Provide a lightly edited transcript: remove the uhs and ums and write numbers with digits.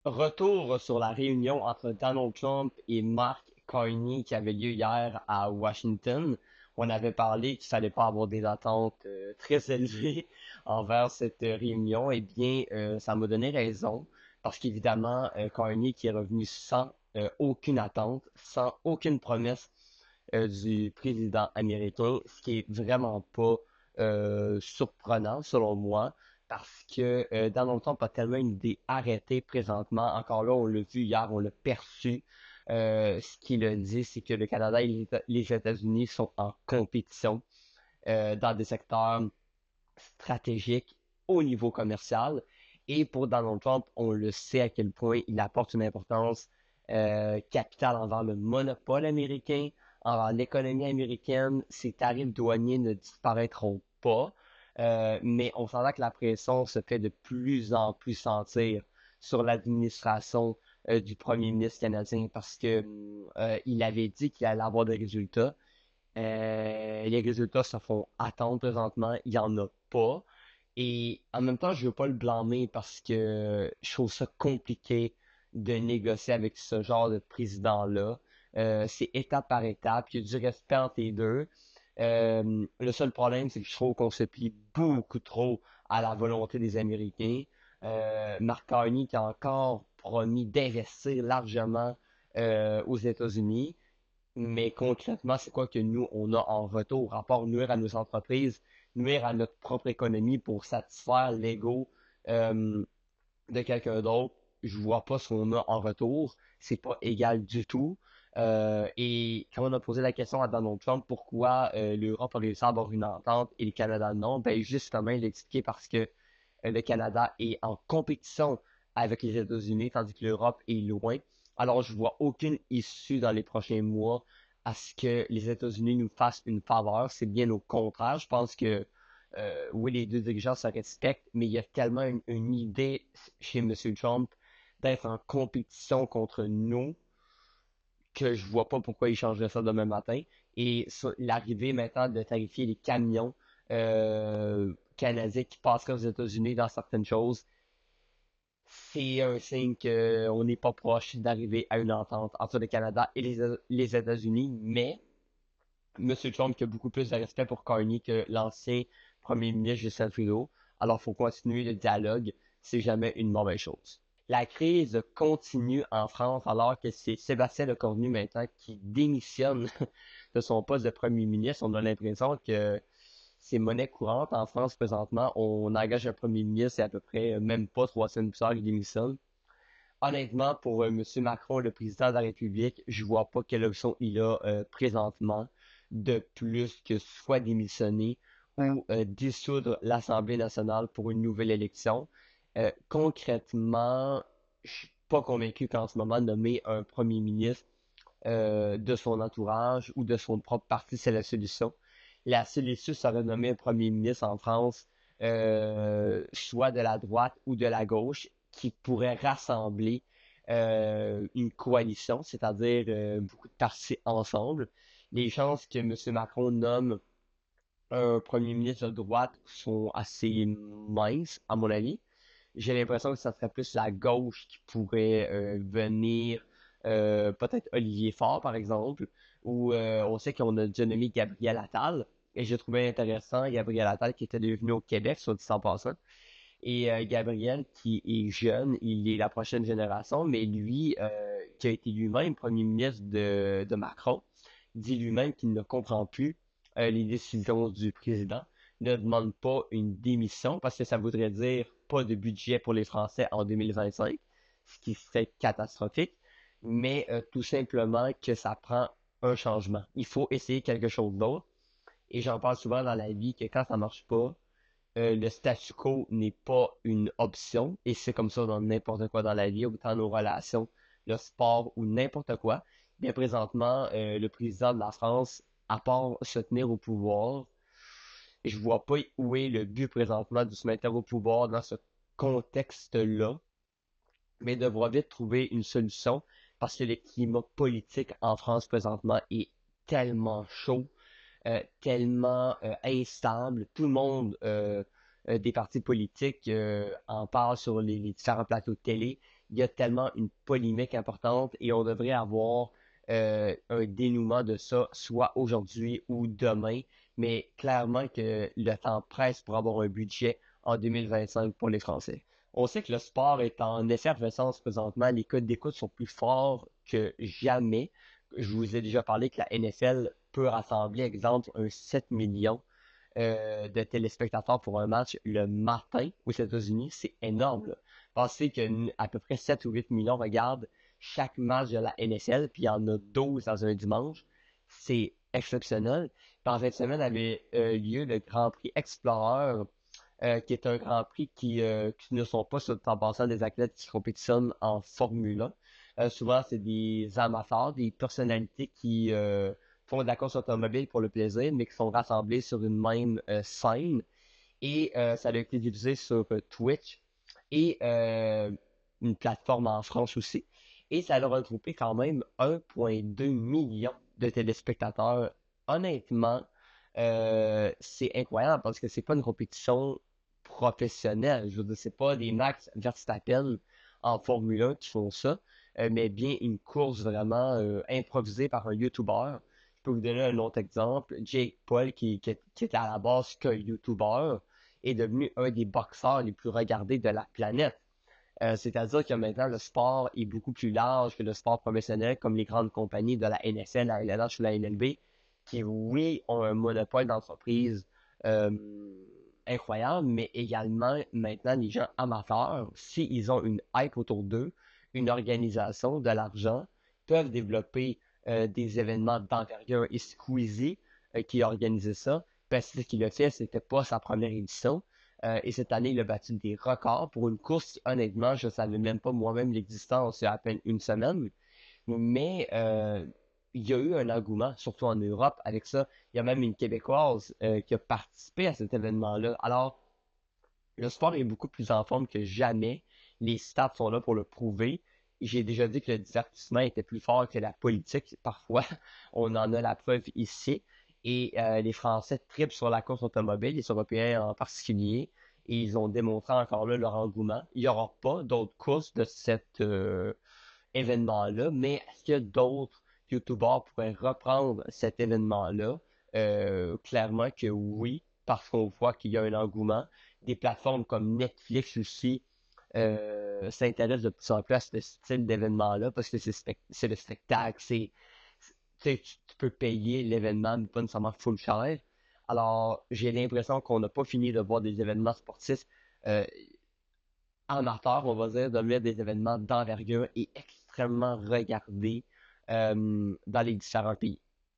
Retour sur la réunion entre Donald Trump et Mark Carney qui avait lieu hier à Washington. On avait parlé qu'il fallait pas avoir des attentes très élevées envers cette réunion. Eh bien, ça m'a donné raison parce qu'évidemment, Carney qui est revenu sans aucune attente, sans aucune promesse du président américain, ce qui est vraiment pas surprenant selon moi parce que Donald Trump a tellement une idée arrêtée présentement. Encore là, on l'a vu hier, on l'a perçu. Ce qu'il a dit, c'est que le Canada et les États-Unis sont en compétition dans des secteurs stratégiques au niveau commercial. Et pour Donald Trump, on le sait à quel point il apporte une importance capitale envers le monopole américain, envers l'économie américaine. Ses tarifs douaniers ne disparaîtront pas, mais on s'entend que la pression se fait de plus en plus sentir sur l'administration du premier ministre canadien parce que il avait dit qu'il allait avoir des résultats. Les résultats se font attendre présentement, il n'y en a pas. Et en même temps, je veux pas le blâmer parce que je trouve ça compliqué de négocier avec ce genre de président-là. C'est étape par étape, il y a du respect entre les deux. Le seul problème, c'est que je trouve qu'on se plie beaucoup trop à la volonté des Américains. Mark Carney qui a encore promis d'investir largement aux États-Unis. Mais concrètement, c'est quoi que nous, on a en retour, à part nuire à nos entreprises, nuire à notre propre économie pour satisfaire l'ego euh, de quelqu'un d'autre? Je vois pas ce qu'on a en retour. C'est pas égal du tout. Et quand on a posé la question à Donald Trump, pourquoi l'Europe a réussi à avoir une entente et le Canada non, ben justement, il a expliqué parce que le Canada est en compétition avec les États-Unis, tandis que l'Europe est loin. Alors, je vois aucune issue dans les prochains mois à ce que les États-Unis nous fassent une faveur. C'est bien au contraire. Je pense que oui, les deux dirigeants se respectent, mais il y a tellement une idée chez M. Trump d'être en compétition contre nous que je vois pas pourquoi il changerait ça demain matin. Et l'arrivée maintenant de tarifier les camions canadiens qui passeraient aux États-Unis dans certaines choses, c'est un signe qu'on n'est pas proche d'arriver à une entente entre le Canada et les États-Unis, mais M. Trump qui a beaucoup plus de respect pour Carney que l'ancien premier ministre Justin Trudeau, alors il faut continuer le dialogue, c'est jamais une mauvaise chose. La crise continue en France alors que c'est Sébastien Lecornu maintenant qui démissionne de son poste de premier ministre. On a l'impression que c'est monnaie courante en France présentement. On engage un premier ministre, c'est à peu près même pas 3 semaines plus tard qu'il démissionne. Honnêtement, pour M. Macron, le président de la République, je vois pas quelle option il a présentement de plus que soit démissionner ou dissoudre l'Assemblée nationale pour une nouvelle élection. Concrètement, je suis pas convaincu qu'en ce moment, nommer un premier ministre de son entourage ou de son propre parti, c'est la solution. La solution serait de nommer un premier ministre en France, soit de la droite ou de la gauche, qui pourrait rassembler une coalition, c'est-à-dire beaucoup de partis ensemble. Les chances que M. Macron nomme un premier ministre de droite sont assez minces, à mon avis. J'ai l'impression que ça serait plus la gauche qui pourrait venir, peut-être Olivier Faure, par exemple, ou on sait qu'on a déjà nommé Gabriel Attal, et j'ai trouvé intéressant Gabriel Attal qui était devenu au Québec, soit dit en passant. Et Gabriel, qui est jeune, il est la prochaine génération, mais lui, qui a été lui-même premier ministre de Macron, dit lui-même qu'il ne comprend plus les décisions du président, ne demande pas une démission, parce que ça voudrait dire pas de budget pour les Français en 2025, ce qui serait catastrophique, mais tout simplement que ça prend un changement. Il faut essayer quelque chose d'autre, et j'en parle souvent dans la vie que quand ça marche pas, le statu quo n'est pas une option, et c'est comme ça dans n'importe quoi dans la vie, autant nos relations, le sport ou n'importe quoi. Bien présentement, le président de la France, à part se tenir au pouvoir, je vois pas où est le but présentement de se maintenir au pouvoir dans ce contexte-là, mais devra vite trouver une solution parce que le climat politique en France présentement est tellement chaud, tellement instable. Tout le monde des partis politiques en parle sur les différents plateaux de télé. il y a tellement une polémique importante et on devrait avoir un dénouement de ça, soit aujourd'hui ou demain. Mais clairement que le temps presse pour avoir un budget en 2025 pour les Français. On sait que le sport est en effervescence présentement. Les codes d'écoute sont plus forts que jamais. Je vous ai déjà parlé que la NFL peut rassembler, exemple, un 7 millions de téléspectateurs pour un match le matin aux États-Unis. C'est énorme, là. Pensez qu'à peu près 7 ou 8 millions regardent chaque match de la NFL, puis il y en a 12 dans un dimanche. C'est exceptionnel. Puis en fin de semaine avait lieu le Grand Prix Explorer, qui est un Grand Prix qui ne sont pas, en passant, des athlètes qui compétitionnent en Formule 1. Souvent, c'est des amateurs, des personnalités qui font de la course automobile pour le plaisir, mais qui sont rassemblés sur une même scène. Et ça a été diffusé sur Twitch et une plateforme en France aussi. Et ça a regroupé quand même 1,2 million de téléspectateurs. Honnêtement, c'est incroyable parce que c'est pas une compétition professionnelle. Je veux dire, c'est pas des Max Verstappen en Formule 1 qui font ça, mais bien une course vraiment improvisée par un YouTuber. Je peux vous donner un autre exemple. Jake Paul, qui est à la base qu'un YouTuber, est devenu un des boxeurs les plus regardés de la planète. C'est-à-dire que maintenant, le sport est beaucoup plus large que le sport professionnel, comme les grandes compagnies de la NFL, la LNH ou la NLB, qui, oui, ont un monopole d'entreprise euh, incroyable, mais également, maintenant, les gens amateurs, s'ils ont une hype autour d'eux, une organisation, de l'argent, peuvent développer des événements d'envergure. Et Squeezie, qui a organisé ça, parce que ce qu'il a fait, c'était pas sa première édition. Et cette année, il a battu des records pour une course qui, honnêtement, je ne savais même pas moi-même l'existence il y a à peine une semaine. Mais il y a eu un engouement, surtout en Europe, avec ça. Il y a même une Québécoise qui a participé à cet événement-là. Alors, le sport est beaucoup plus en forme que jamais. Les stats sont là pour le prouver. J'ai déjà dit que le divertissement était plus fort que la politique. Parfois, on en a la preuve ici. Et les Français tripent sur la course automobile, les Européens en particulier. Et ils ont démontré encore là leur engouement. Il n'y aura pas d'autres courses de cet événement-là, mais est-ce que d'autres YouTubers pourraient reprendre cet événement-là? Clairement que oui, parce qu'on voit qu'il y a un engouement. Des plateformes comme Netflix aussi s'intéressent de plus en plus à ce style d'événement-là parce que c'est le spectacle, tu peux payer l'événement, mais pas nécessairement full cher. Alors, j'ai l'impression qu'on n'a pas fini de voir des événements sportifs euh, amateurs, on va dire, devenir des événements d'envergure et extrêmement regardés dans les différents pays.